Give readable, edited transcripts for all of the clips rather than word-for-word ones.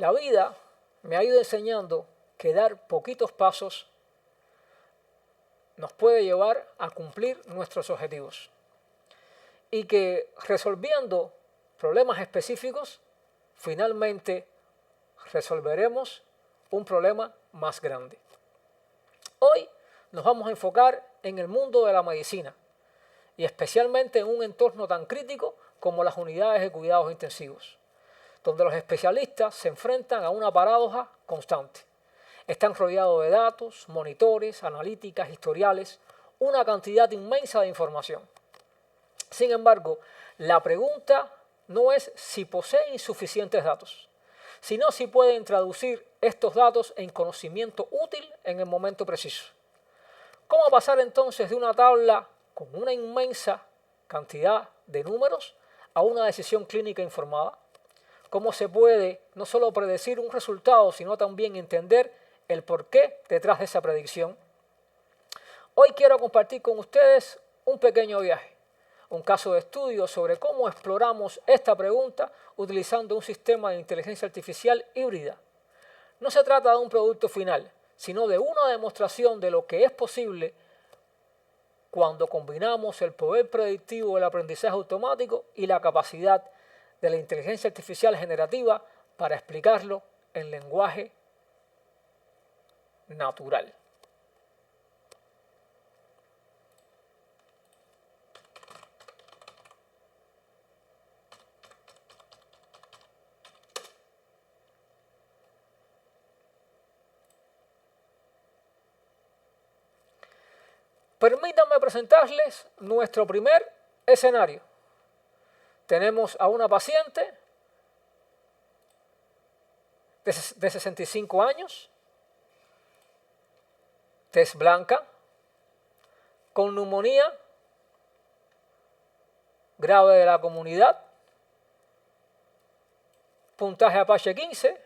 La vida me ha ido enseñando que dar poquitos pasos nos puede llevar a cumplir nuestros objetivos y que resolviendo problemas específicos, finalmente resolveremos un problema más grande. Hoy nos vamos a enfocar en el mundo de la medicina y especialmente en un entorno tan crítico como las unidades de cuidados intensivos, donde los especialistas se enfrentan a una paradoja constante. Están rodeados de datos, monitores, analíticas, historiales, una cantidad inmensa de información. Sin embargo, la pregunta no es si poseen suficientes datos, sino si pueden traducir estos datos en conocimiento útil en el momento preciso. ¿Cómo pasar entonces de una tabla con una inmensa cantidad de números a una decisión clínica informada? ¿Cómo se puede no solo predecir un resultado, sino también entender el porqué detrás de esa predicción? Hoy quiero compartir con ustedes un pequeño viaje, un caso de estudio sobre cómo exploramos esta pregunta utilizando un sistema de inteligencia artificial híbrida. No se trata de un producto final, sino de una demostración de lo que es posible cuando combinamos el poder predictivo del aprendizaje automático y la capacidad de la inteligencia artificial generativa para explicarlo en lenguaje natural. Permítanme presentarles nuestro primer escenario. Tenemos a una paciente de 65 años, tez blanca, con neumonía grave de la comunidad, puntaje Apache 15,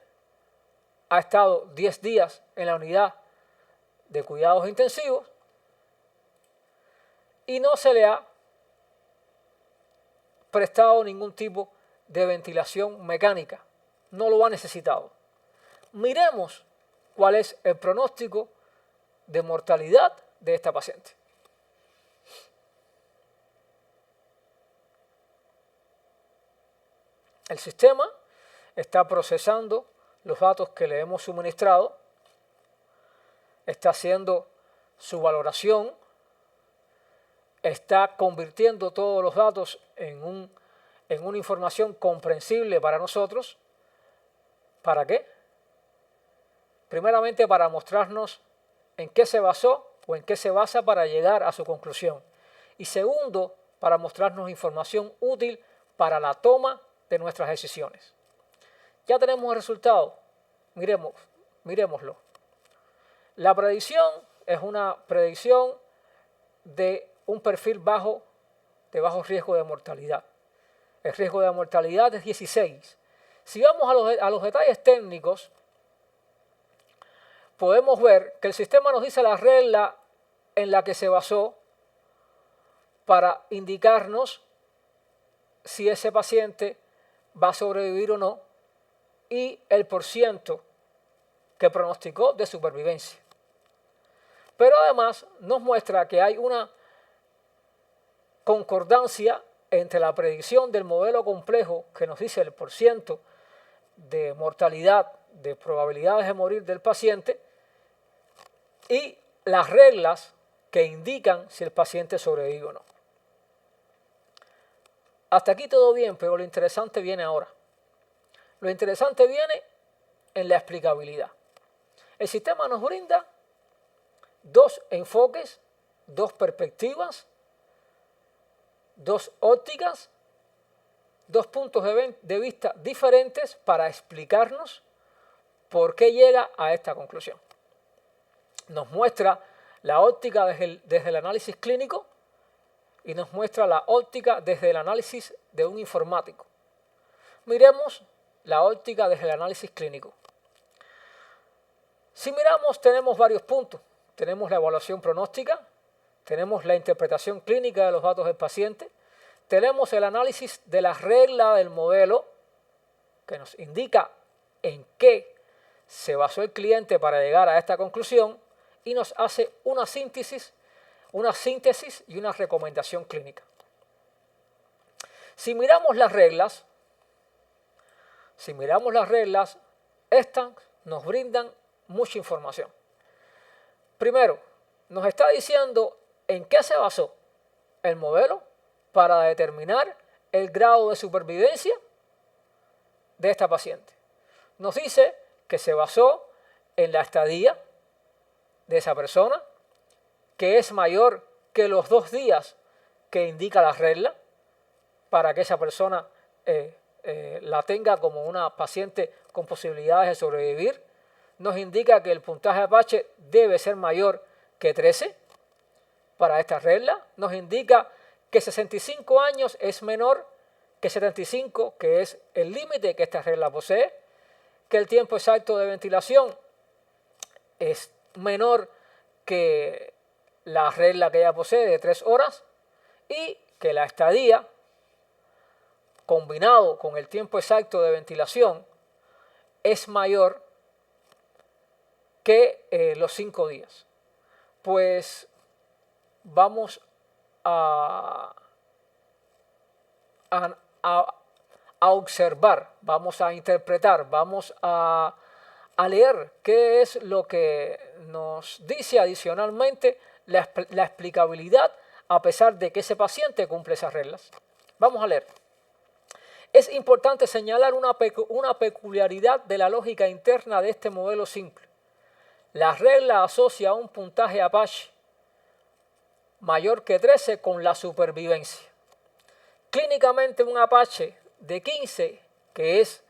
ha estado 10 días en la unidad de cuidados intensivos y no se le ha prestado ningún tipo de ventilación mecánica, no lo ha necesitado. Miremos cuál es el pronóstico de mortalidad de esta paciente. El sistema está procesando los datos que le hemos suministrado, está haciendo su valoración, está convirtiendo todos los datos en una información comprensible para nosotros. ¿Para qué? Primeramente para mostrarnos en qué se basó o en qué se basa para llegar a su conclusión. Y segundo, para mostrarnos información útil para la toma de nuestras decisiones. Ya tenemos el resultado. Miremoslo. La predicción es una predicción de un perfil de bajo riesgo de mortalidad. El riesgo de mortalidad es 16. Si vamos a los detalles técnicos, podemos ver que el sistema nos dice la regla en la que se basó para indicarnos si ese paciente va a sobrevivir o no y el porciento que pronosticó de supervivencia. Pero además nos muestra que hay una concordancia entre la predicción del modelo complejo que nos dice el porciento de mortalidad, de probabilidades de morir del paciente y las reglas que indican si el paciente sobrevive o no. Hasta aquí todo bien, pero lo interesante viene ahora. Lo interesante viene en la explicabilidad. El sistema nos brinda dos enfoques, dos perspectivas, dos ópticas, dos puntos de vista diferentes para explicarnos por qué llega a esta conclusión. Nos muestra la óptica desde el análisis clínico y nos muestra la óptica desde el análisis de un informático. Miremos la óptica desde el análisis clínico. Si miramos, tenemos varios puntos. Tenemos la evaluación pronóstica, tenemos la interpretación clínica de los datos del paciente, tenemos el análisis de la regla del modelo que nos indica en qué se basó el cliente para llegar a esta conclusión y nos hace una síntesis y una recomendación clínica. Si miramos las reglas, estas nos brindan mucha información. Primero, nos está diciendo en qué se basó el modelo para determinar el grado de supervivencia de esta paciente. Nos dice que se basó en la estadía de esa persona, que es mayor que los 2 días que indica la regla, para que esa persona la tenga como una paciente con posibilidades de sobrevivir. Nos indica que el puntaje Apache debe ser mayor que 13 para esta regla. Nos indica que 65 años es menor que 75, que es el límite que esta regla posee, que el tiempo exacto de ventilación es menor que la regla que ella posee de 3 horas y que la estadía combinado con el tiempo exacto de ventilación es mayor que los 5 días. Pues vamos a observar, vamos a interpretar, vamos a leer qué es lo que nos dice adicionalmente la explicabilidad a pesar de que ese paciente cumple esas reglas. Vamos a leer. Es importante señalar una peculiaridad de la lógica interna de este modelo simple. La regla asocia un puntaje Apache mayor que 13 con la supervivencia. Clínicamente un Apache de 15, que es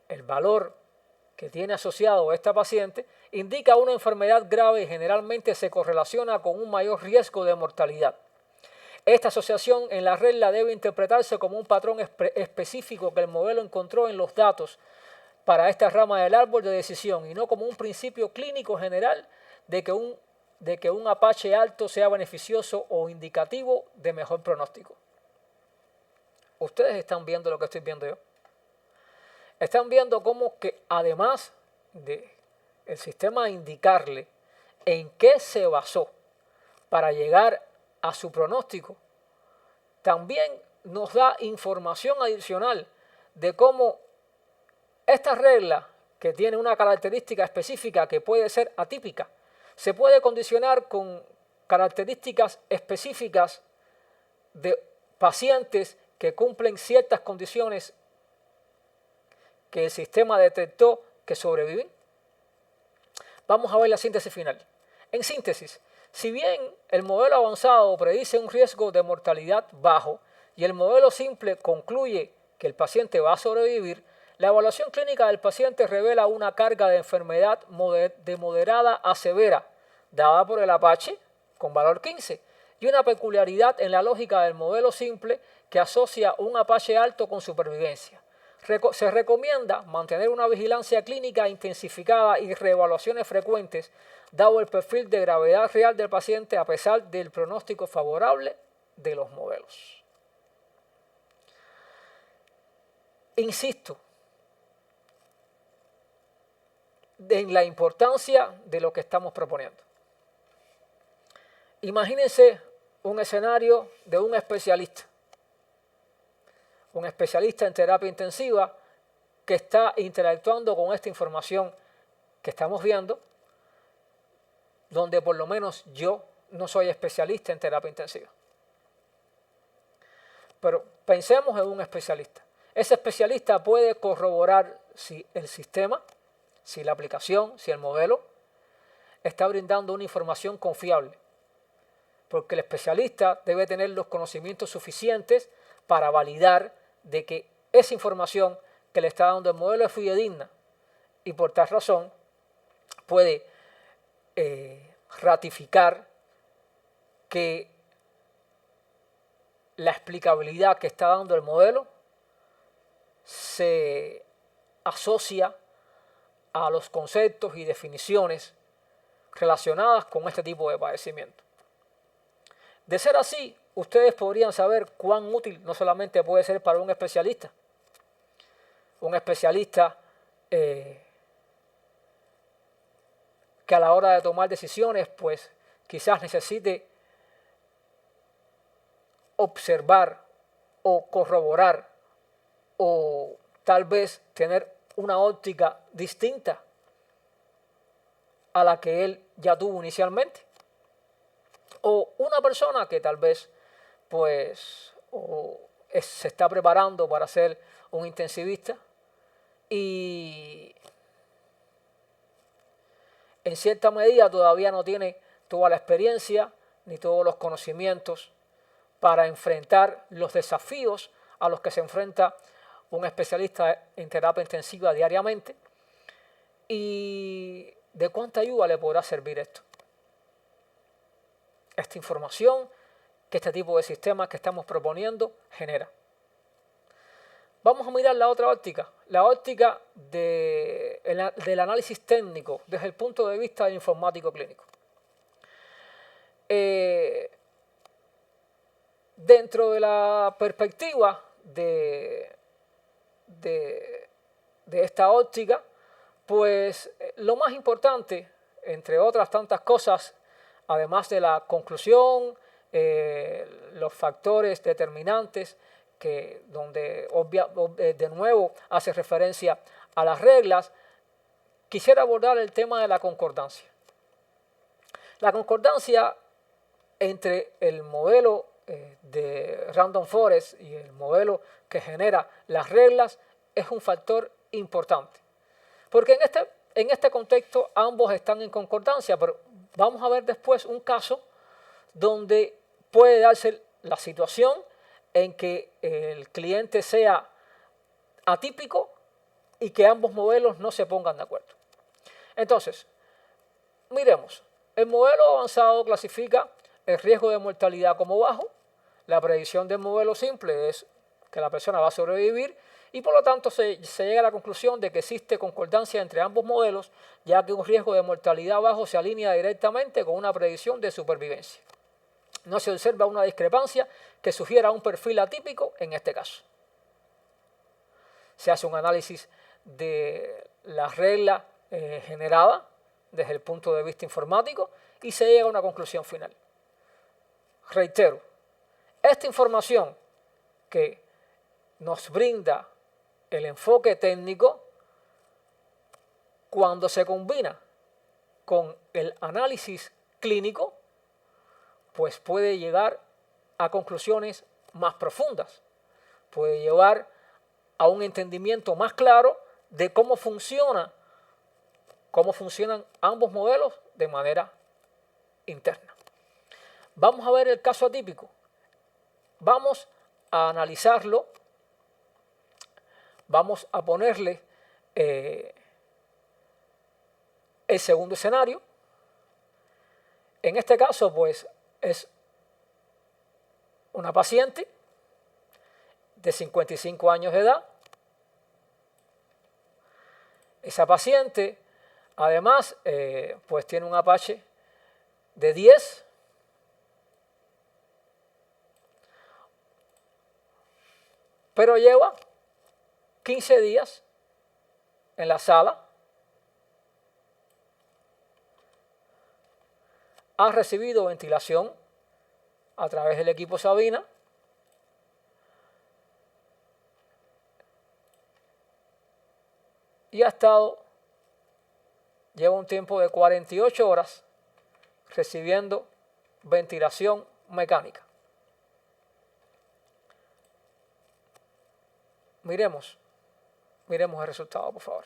el valor que tiene asociado esta paciente, indica una enfermedad grave y generalmente se correlaciona con un mayor riesgo de mortalidad. Esta asociación en la regla debe interpretarse como un patrón específico que el modelo encontró en los datos para esta rama del árbol de decisión y no como un principio clínico general de que un Apache alto sea beneficioso o indicativo de mejor pronóstico. Ustedes están viendo lo que estoy viendo yo. Están viendo cómo que además de el sistema indicarle en qué se basó para llegar a su pronóstico, también nos da información adicional de cómo esta regla, que tiene una característica específica que puede ser atípica, se puede condicionar con características específicas de pacientes que cumplen ciertas condiciones que el sistema detectó que sobreviven. Vamos a ver la síntesis final. En síntesis, si bien el modelo avanzado predice un riesgo de mortalidad bajo y el modelo simple concluye que el paciente va a sobrevivir, la evaluación clínica del paciente revela una carga de enfermedad de moderada a severa, dada por el Apache con valor 15, y una peculiaridad en la lógica del modelo simple que asocia un Apache alto con supervivencia. Se recomienda mantener una vigilancia clínica intensificada y reevaluaciones frecuentes, dado el perfil de gravedad real del paciente a pesar del pronóstico favorable de los modelos. Insisto en la importancia de lo que estamos proponiendo. Imagínense un escenario de un especialista en terapia intensiva que está interactuando con esta información que estamos viendo, donde por lo menos yo no soy especialista en terapia intensiva. Pero pensemos en un especialista. Ese especialista puede corroborar si el sistema, si la aplicación, si el modelo está brindando una información confiable. Porque el especialista debe tener los conocimientos suficientes para validar de que esa información que le está dando el modelo es fidedigna y por tal razón puede ratificar que la explicabilidad que está dando el modelo se asocia a los conceptos y definiciones relacionadas con este tipo de padecimiento. De ser así, ustedes podrían saber cuán útil no solamente puede ser para un especialista que a la hora de tomar decisiones, pues quizás necesite observar o corroborar o tal vez tener una óptica distinta a la que él ya tuvo inicialmente. O una persona que tal vez pues se está preparando para ser un intensivista y en cierta medida todavía no tiene toda la experiencia ni todos los conocimientos para enfrentar los desafíos a los que se enfrenta un especialista en terapia intensiva diariamente. ¿Y de cuánta ayuda le podrá servir esto? Esta información que este tipo de sistemas que estamos proponiendo genera. Vamos a mirar la otra óptica, la óptica del análisis técnico desde el punto de vista del informático clínico. Dentro de la perspectiva de esta óptica, pues lo más importante, entre otras tantas cosas, además de la conclusión, los factores determinantes, donde de nuevo hace referencia a las reglas, quisiera abordar el tema de la concordancia. La concordancia entre el modelo de Random Forest y el modelo que genera las reglas es un factor importante. Porque en este contexto ambos están en concordancia, pero vamos a ver después un caso donde puede darse la situación en que el cliente sea atípico y que ambos modelos no se pongan de acuerdo. Entonces, miremos. El modelo avanzado clasifica el riesgo de mortalidad como bajo. La predicción del modelo simple es que la persona va a sobrevivir y por lo tanto se llega a la conclusión de que existe concordancia entre ambos modelos, ya que un riesgo de mortalidad bajo se alinea directamente con una predicción de supervivencia. No se observa una discrepancia que sugiera un perfil atípico en este caso. Se hace un análisis de la regla generada desde el punto de vista informático y se llega a una conclusión final. Reitero, esta información que nos brinda el enfoque técnico, cuando se combina con el análisis clínico, pues puede llegar a conclusiones más profundas, puede llevar a un entendimiento más claro de cómo funcionan ambos modelos de manera interna. Vamos a ver el caso atípico. Vamos a analizarlo, vamos a ponerle el segundo escenario. En este caso, pues, es una paciente de 55 años de edad. Esa paciente, además, pues tiene un Apache de 10. Pero lleva 15 días en la sala. Ha recibido ventilación a través del equipo Sabina. Y lleva un tiempo de 48 horas recibiendo ventilación mecánica. Miremos el resultado, por favor.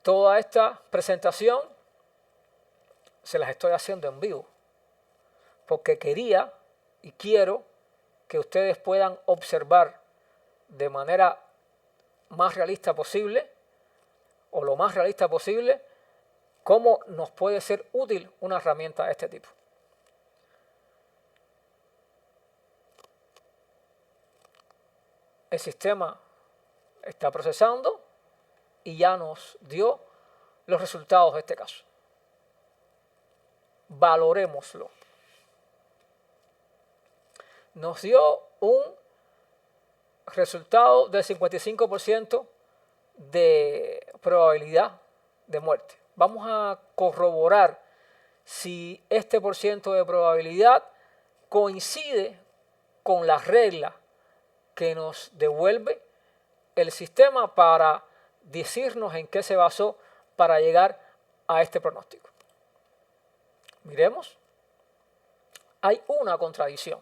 Toda esta presentación se las estoy haciendo en vivo, porque quería y quiero que ustedes puedan observar de manera más realista posible, o lo más realista posible, cómo nos puede ser útil una herramienta de este tipo. El sistema está procesando y ya nos dio los resultados de este caso. Valorémoslo. nos dio un resultado del 55% de probabilidad de muerte. Vamos a corroborar si este porciento de probabilidad coincide con la regla que nos devuelve el sistema para decirnos en qué se basó para llegar a este pronóstico. Miremos, hay una contradicción.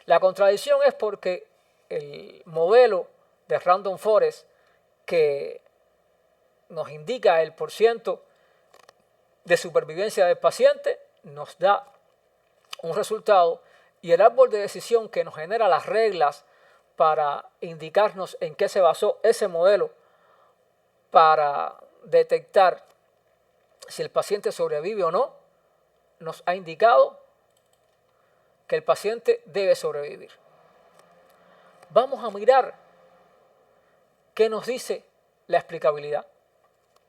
La contradicción es porque el modelo de Random Forest que nos indica el porciento de supervivencia del paciente nos da un resultado, y el árbol de decisión que nos genera las reglas para indicarnos en qué se basó ese modelo para detectar si el paciente sobrevive o no, nos ha indicado que el paciente debe sobrevivir. Vamos a mirar qué nos dice la explicabilidad.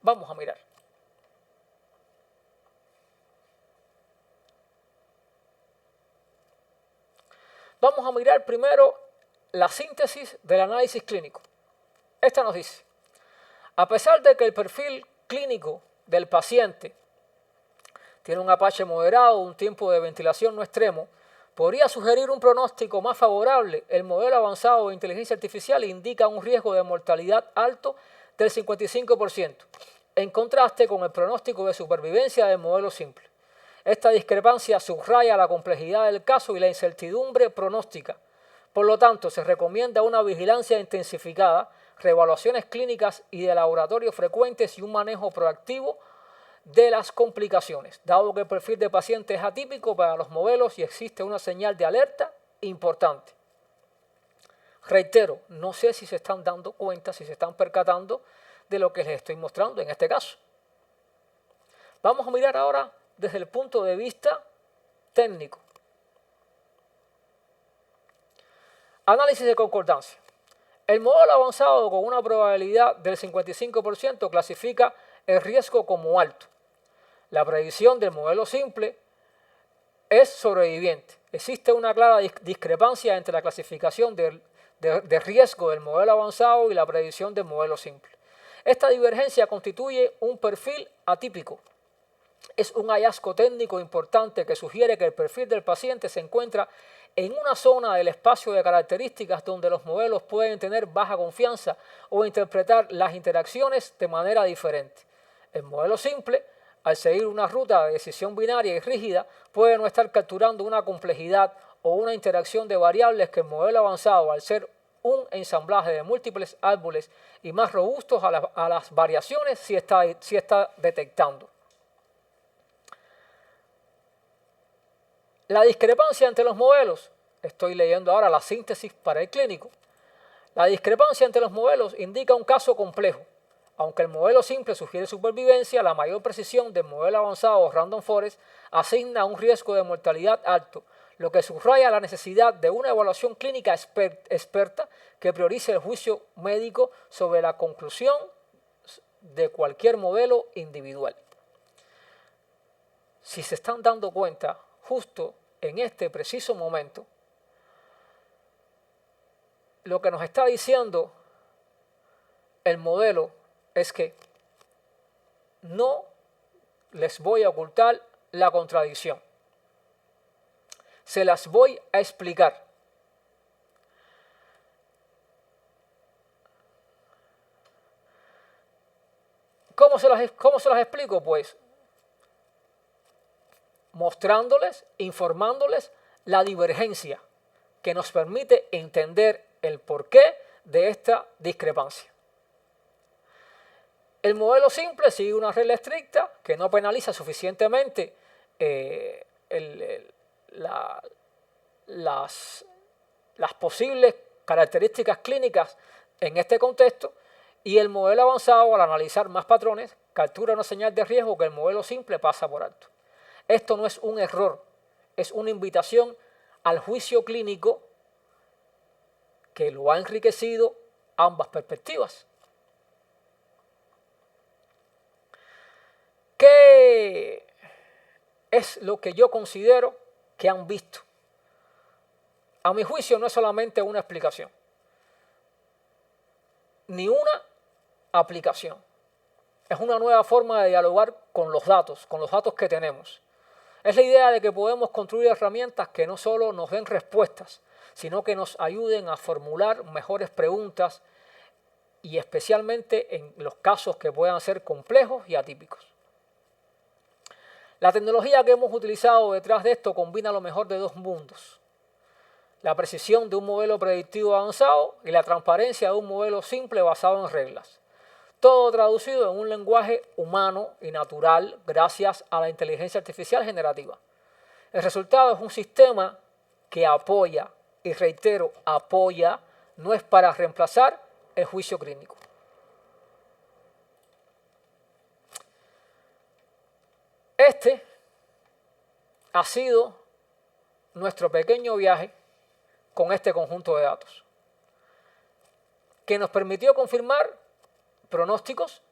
Vamos a mirar. Vamos a mirar primero la síntesis del análisis clínico. Esta nos dice: a pesar de que el perfil clínico del paciente tiene un Apache moderado, un tiempo de ventilación no extremo, podría sugerir un pronóstico más favorable. El modelo avanzado de inteligencia artificial indica un riesgo de mortalidad alto del 55%, en contraste con el pronóstico de supervivencia del modelo simple. Esta discrepancia subraya la complejidad del caso y la incertidumbre pronóstica. Por lo tanto, se recomienda una vigilancia intensificada, reevaluaciones clínicas y de laboratorio frecuentes y un manejo proactivo de las complicaciones, dado que el perfil de paciente es atípico para los modelos y existe una señal de alerta importante. Reitero, no sé si se están dando cuenta, si se están percatando de lo que les estoy mostrando en este caso. Vamos a mirar ahora desde el punto de vista técnico. Análisis de concordancia. El modelo avanzado con una probabilidad del 55% clasifica el riesgo como alto. La predicción del modelo simple es sobreviviente. Existe una clara discrepancia entre la clasificación de riesgo del modelo avanzado y la predicción del modelo simple. Esta divergencia constituye un perfil atípico. Es un hallazgo técnico importante que sugiere que el perfil del paciente se encuentra en una zona del espacio de características donde los modelos pueden tener baja confianza o interpretar las interacciones de manera diferente. El modelo simple, al seguir una ruta de decisión binaria y rígida, puede no estar capturando una complejidad o una interacción de variables que el modelo avanzado, al ser un ensamblaje de múltiples árboles y más robustos a las variaciones, sí está detectando. La discrepancia entre los modelos, estoy leyendo ahora la síntesis para el clínico. La discrepancia entre los modelos indica un caso complejo. Aunque el modelo simple sugiere supervivencia, la mayor precisión del modelo avanzado Random Forest asigna un riesgo de mortalidad alto, lo que subraya la necesidad de una evaluación clínica experta que priorice el juicio médico sobre la conclusión de cualquier modelo individual. Si se están dando cuenta, justo en este preciso momento, lo que nos está diciendo el modelo es que no les voy a ocultar la contradicción. Se las voy a explicar. ¿Cómo se las explico? Pues mostrándoles, informándoles la divergencia que nos permite entender el porqué de esta discrepancia. El modelo simple sigue una regla estricta que no penaliza suficientemente las posibles características clínicas en este contexto, y el modelo avanzado, al analizar más patrones, captura una señal de riesgo que el modelo simple pasa por alto. Esto no es un error, es una invitación al juicio clínico que lo ha enriquecido ambas perspectivas. ¿Qué es lo que yo considero que han visto a mi juicio no es solamente una explicación, ni una aplicación. Es una nueva forma de dialogar con los datos que tenemos. Es la idea de que podemos construir herramientas que no solo nos den respuestas, sino que nos ayuden a formular mejores preguntas y especialmente en los casos que puedan ser complejos y atípicos. La tecnología que hemos utilizado detrás de esto combina lo mejor de dos mundos: la precisión de un modelo predictivo avanzado y la transparencia de un modelo simple basado en reglas. Todo traducido en un lenguaje humano y natural gracias a la inteligencia artificial generativa. El resultado es un sistema que apoya, y reitero, apoya, no es para reemplazar el juicio clínico. Este ha sido nuestro pequeño viaje con este conjunto de datos, que nos permitió confirmar pronósticos,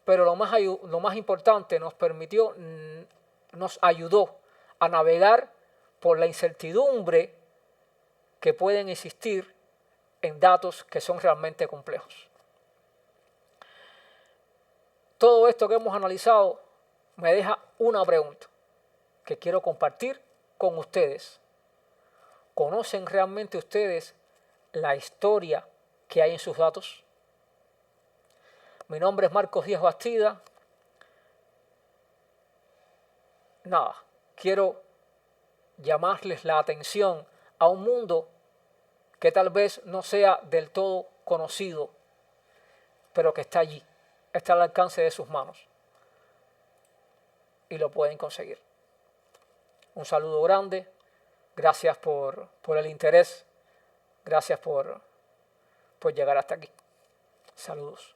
pero lo más importante, nos ayudó a navegar por la incertidumbre que pueden existir en datos que son realmente complejos. Todo esto que hemos analizado me deja una pregunta que quiero compartir con ustedes. ¿Conocen realmente ustedes la historia que hay en sus datos? Mi nombre es Marcos Díaz Bastida. Quiero llamarles la atención a un mundo que tal vez no sea del todo conocido, pero que está allí, está al alcance de sus manos y lo pueden conseguir. Un saludo grande, gracias por el interés, gracias por llegar hasta aquí. Saludos.